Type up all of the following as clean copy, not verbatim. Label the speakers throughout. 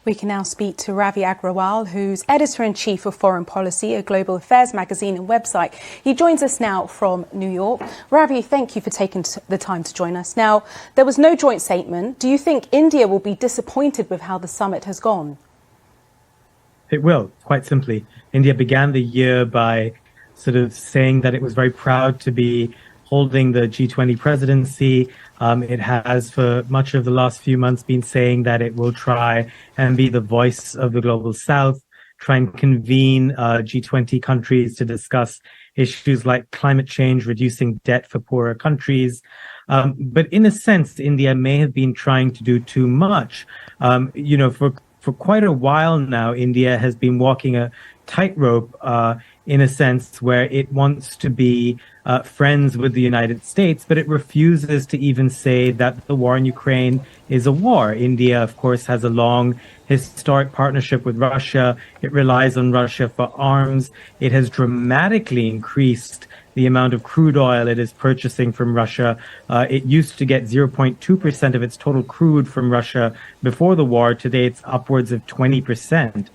Speaker 1: We can now speak to Ravi Agrawal, who's editor-in-chief of Foreign Policy, a global affairs magazine and website. He joins us now from New York. Ravi, thank you for taking the time to join us. Now, there was no joint statement. Do you think India will be disappointed with how the summit has gone?
Speaker 2: It will, quite simply. India began the year by sort of saying that it was very proud to be holding the G-20 presidency. It has, for much of the last few months, been saying that it will try and be the voice of the global South, try and convene G-20 countries to discuss issues like climate change, reducing debt for poorer countries. But in a sense, India may have been trying to do too much. For quite a while now, India has been walking a tightrope in a sense where it wants to be friends with the United States, but it refuses to even say that the war in Ukraine is a war. India, of course, has a long historic partnership with Russia. It relies on Russia for arms. It has dramatically increased the amount of crude oil it is purchasing from Russia. It used to get 0.2% of its total crude from Russia before the war. Today, it's upwards of 20%.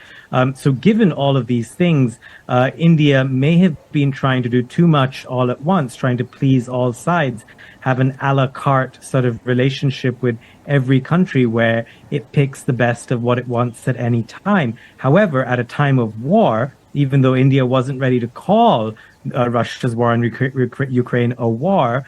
Speaker 2: So given all of these things, India may have been trying to do too much all at once, trying to please all sides, have an a la carte sort of relationship with every country where it picks the best of what it wants at any time. However, at a time of war, even though India wasn't ready to call Russia's war on Ukraine a war,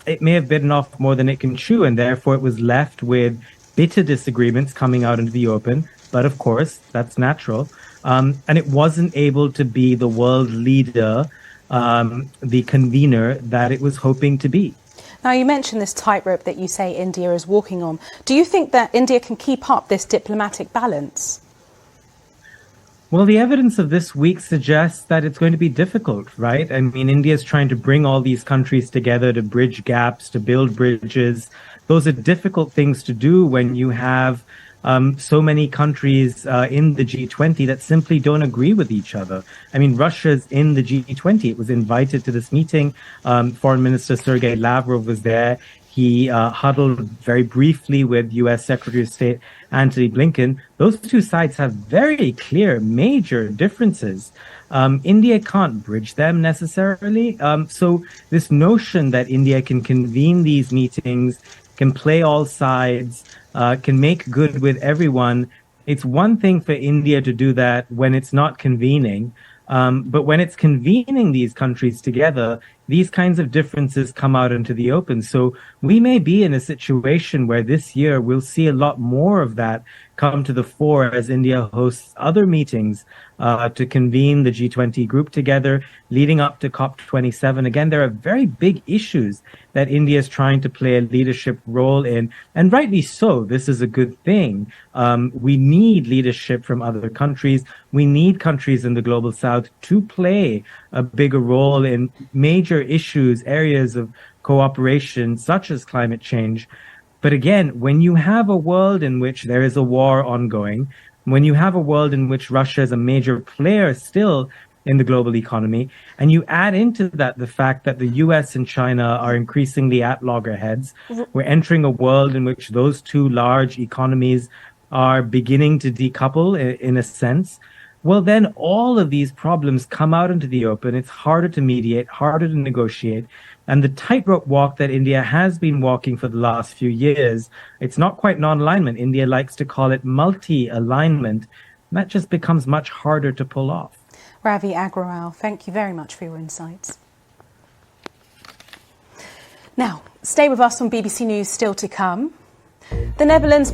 Speaker 2: it may have bitten off more than it can chew, and therefore it was left with bitter disagreements coming out into the open. But of course, that's natural. And it wasn't able to be the world leader, the convener that it was hoping to be.
Speaker 1: Now, you mentioned this tightrope that you say India is walking on. Do you think that India can keep up this diplomatic balance?
Speaker 2: Well, the evidence of this week suggests that it's going to be difficult, right? I mean, India is trying to bring all these countries together to bridge gaps, to build bridges. Those are difficult things to do when you have so many countries in the G20 that simply don't agree with each other. I mean, Russia's in the G20. It was invited to this meeting. Foreign Minister Sergei Lavrov was there. He huddled very briefly with U.S. Secretary of State Antony Blinken. Those two sides have very clear, major differences. India can't bridge them necessarily. So this notion that India can convene these meetings, can play all sides, can make good with everyone, it's one thing for India to do that when it's not convening. But when it's convening these countries together, these kinds of differences come out into the open. So we may be in a situation where this year we'll see a lot more of that come to the fore as India hosts other meetings to convene the G20 group together, leading up to COP27. Again, there are very big issues that India is trying to play a leadership role in, and rightly so. This is a good thing. We need leadership from other countries. We need countries in the global South to play a bigger role in major issues, areas of cooperation, such as climate change. But again, when you have a world in which there is a war ongoing, when you have a world in which Russia is a major player still in the global economy, and you add into that the fact that the US and China are increasingly at loggerheads, we're entering a world in which those two large economies are beginning to decouple in a sense. Well, then all of these problems come out into the open. It's harder to mediate, harder to negotiate. And the tightrope walk that India has been walking for the last few years, it's not quite non-alignment. India likes to call it multi-alignment. That just becomes much harder to pull off.
Speaker 1: Ravi Agrawal, thank you very much for your insights. Now, stay with us on BBC News, still to come. The Netherlands